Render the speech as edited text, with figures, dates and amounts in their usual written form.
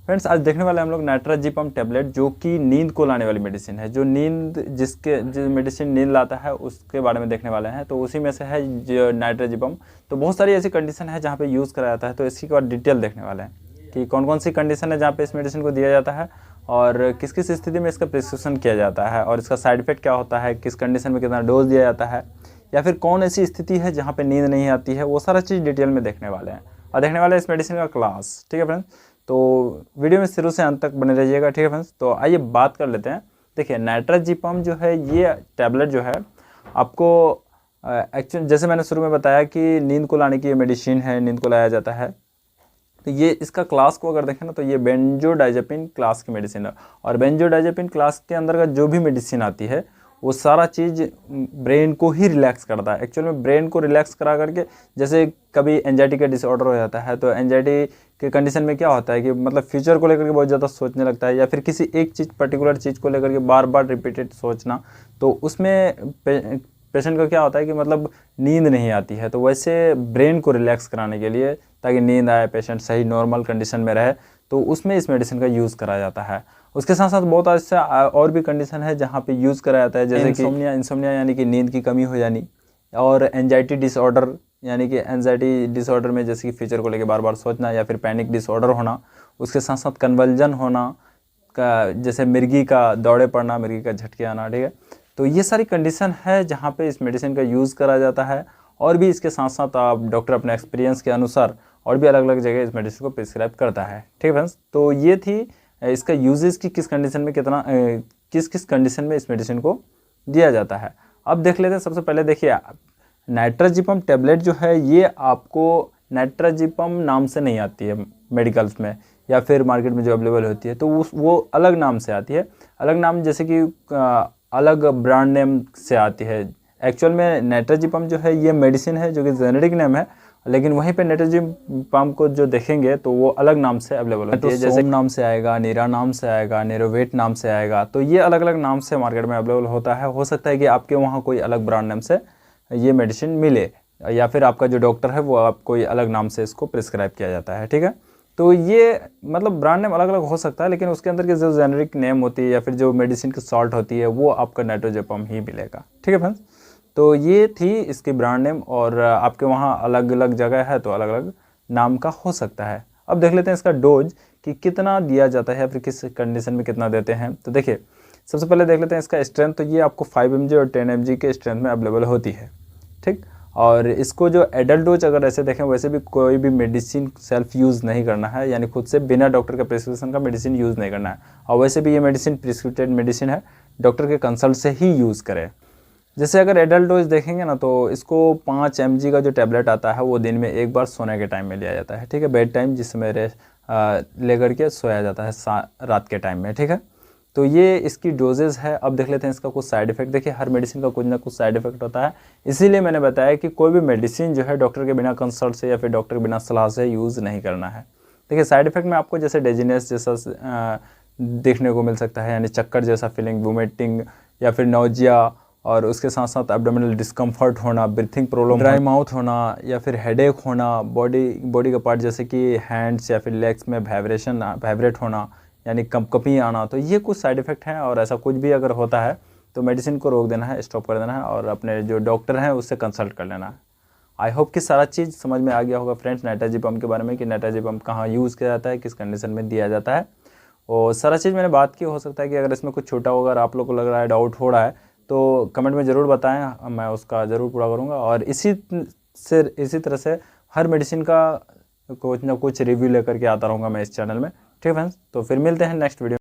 Friends आज देखने वाले हम लोग नाइट्राजिपम टेबलेट, जो कि नींद को लाने वाली मेडिसिन है। जो जो मेडिसिन नींद लाता है उसके बारे में देखने वाले हैं। तो उसी में से है जो नाइट्राजिपम। तो बहुत सारी ऐसी कंडीशन है जहाँ पे यूज़ करा जाता है, तो इसकी बाद डिटेल देखने वाले हैं कि कौन कौन सी कंडीशन है जहाँ पे इस मेडिसिन को दिया जाता है और किस किस स्थिति में इसका प्रिस्क्रिप्शन किया जाता है और इसका साइड इफेक्ट क्या होता है, किस कंडीशन में कितना डोज दिया जाता है, या फिर कौन ऐसी स्थिति है जहाँ पे नींद नहीं आती है। वो सारा चीज़ डिटेल में देखने वाले हैं और देखने वाले हैं इस मेडिसिन का क्लास। ठीक है फ्रेंड्स, तो वीडियो में शुरू से अंत तक बने रहिएगा। ठीक है फ्रेंड्स, तो आइए बात कर लेते हैं। देखिए नाइट्राजिपम जो है ये टैबलेट जो है आपको एक्चुअली जैसे मैंने शुरू में बताया कि नींद को लाने की ये मेडिसिन है, नींद को लाया जाता है। तो ये इसका क्लास को अगर देखें ना तो ये बेंजोडाइजेपिन क्लास की मेडिसिन है। और बेंजोडाइजेपिन क्लास के अंदर का जो भी मेडिसिन आती है वो सारा चीज़ ब्रेन को ही रिलैक्स करता है। एक्चुअल में ब्रेन को रिलैक्स करा करके, जैसे कभी एंजाइटी का डिसऑर्डर हो जाता है तो एंजाइटी के कंडीशन में क्या होता है कि मतलब फ्यूचर को लेकर के बहुत ज़्यादा सोचने लगता है, या फिर किसी एक चीज़ पर्टिकुलर चीज़ को लेकर के बार बार रिपीटेड सोचना, तो उसमें पेशेंट का क्या होता है कि मतलब नींद नहीं आती है। तो वैसे ब्रेन को रिलैक्स कराने के लिए, ताकि नींद आए, पेशेंट सही नॉर्मल कंडीशन में रहे, तो उसमें इस मेडिसिन का यूज़ करा जाता है। उसके साथ साथ बहुत ऐसा और भी कंडीशन है जहाँ पे यूज़ करा जाता है, जैसे कि इंसोम्निया यानी कि नींद की कमी हो जानी, और एंजाइटी डिसऑर्डर यानी कि एंजाइटी डिसऑर्डर में जैसे कि फ्यूचर को लेकर बार बार सोचना, या फिर पैनिक डिसऑर्डर होना। उसके साथ साथ कन्वल्जन होना का, जैसे मिर्गी का दौड़े पड़ना, मिर्गी का झटके आना। ठीक है, तो ये सारी कंडीशन है जहाँ पे इस मेडिसिन का यूज़ करा जाता है। और भी इसके साथ साथ आप डॉक्टर अपने एक्सपीरियंस के अनुसार और भी अलग अलग जगह इस मेडिसिन को प्रिस्क्राइब करता है। ठीक है फ्रेंड्स, तो ये थी इसका यूजेस की किस कंडीशन में कितना किस किस कंडीशन में इस मेडिसिन को दिया जाता है। अब देख लेते हैं। सबसे पहले देखिए नाइट्राजिपम टेबलेट जो है ये आपको नाइट्राजिपम नाम से नहीं आती है मेडिकल्स में, या फिर मार्केट में जो अवेलेबल होती है तो वो अलग नाम से आती है। अलग नाम जैसे कि अलग ब्रांड नेम से आती है। एक्चुअल में नाइट्राजिपम जो है ये मेडिसिन है जो कि जेनेरिक नेम है, लेकिन वहीं पे नाइट्राजिपम को जो देखेंगे तो वो अलग नाम से अवेलेबल होती है। जैसे नाम से आएगा, नीरा नाम से आएगा, नेरोवेट नाम से आएगा। तो ये अलग अलग नाम से मार्केट में अवेलेबल होता है। हो सकता है कि आपके वहाँ कोई अलग ब्रांड नेम से ये मेडिसिन मिले, या फिर आपका जो डॉक्टर है वो आप कोई अलग नाम से इसको प्रिस्क्राइब किया जाता है। ठीक है, तो ये मतलब ब्रांड नेम अलग अलग हो सकता है, लेकिन उसके अंदर की जो जेनेरिक नेम होती है या फिर जो मेडिसिन की सॉल्ट होती है वो आपका नाइट्राजिपम ही मिलेगा। ठीक है फ्रेंड्स, तो ये थी इसकी ब्रांड नेम, और आपके वहाँ अलग अलग जगह है तो अलग अलग नाम का हो सकता है। अब देख लेते हैं इसका डोज कि कितना दिया जाता है या फिर किस कंडीशन में कितना देते हैं। तो देखिए सबसे पहले देख लेते हैं इसका स्ट्रेंथ। तो ये आपको 5 mg और 10 mg के स्ट्रेंथ में अवेलेबल होती है। ठीक, और इसको जो एडल्ट डोज अगर ऐसे देखें, वैसे भी कोई भी मेडिसिन सेल्फ यूज़ नहीं करना है, यानी खुद से बिना डॉक्टर के प्रिस्क्रिप्शन का मेडिसिन यूज़ नहीं करना है। और वैसे भी ये मेडिसिन प्रिस्क्रिप्टेड मेडिसिन है, डॉक्टर के कंसल्ट से ही यूज़ करें। जैसे अगर एडल्ट डोज देखेंगे ना तो इसको 5 mg का जो टैबलेट आता है वो दिन में एक बार सोने के टाइम में लिया जाता है। ठीक है, बेड टाइम जिसमें लेकर के सोया जाता है रात के टाइम में। ठीक है, तो ये इसकी डोजेज है। अब देख लेते हैं इसका कुछ साइड इफेक्ट। देखिए हर मेडिसिन का कुछ ना कुछ साइड इफेक्ट होता है, इसीलिए मैंने बताया कि कोई भी मेडिसिन जो है डॉक्टर के बिना कंसल्ट से या फिर डॉक्टर के बिना सलाह से यूज़ नहीं करना है। देखिए साइड इफेक्ट में आपको जैसे डेजीनेस जैसा देखने को मिल सकता है, यानी चक्कर जैसा फीलिंग, वोमिटिंग या फिर नोजिया, और उसके साथ साथ एब्डोमिनल डिस्कम्फर्ट होना, ब्रीथिंग प्रॉब्लम, ड्राई माउथ होना, या फिर हेडेक होना, बॉडी का पार्ट जैसे कि हैंड्स या फिर लेग्स में वाइब्रेट होना, यानी कंपकपी आना। तो ये कुछ साइड इफ़ेक्ट हैं, और ऐसा कुछ भी अगर होता है तो मेडिसिन को रोक देना है, स्टॉप कर देना है, और अपने जो डॉक्टर हैं उससे कंसल्ट कर लेना है। आई होप कि सारा चीज़ समझ में आ गया होगा फ्रेंड्स नाइट्राजिपम के बारे में, कि नाइट्राजिपम कहाँ यूज़ किया जाता है, किस कंडीशन में दिया जाता है, और सारा चीज़ मैंने बात की। हो सकता है कि अगर इसमें कुछ छोटा होगा, अगर आप लोग को लग रहा है, डाउट हो रहा है, तो कमेंट में ज़रूर बताएं, मैं उसका ज़रूर पूरा करूँगा। और इसी तरह से हर मेडिसिन का कुछ ना कुछ रिव्यू लेकर के आता रहूँगा मैं इस चैनल में। ठीक है फ्रेंड्स, तो फिर मिलते हैं नेक्स्ट वीडियो।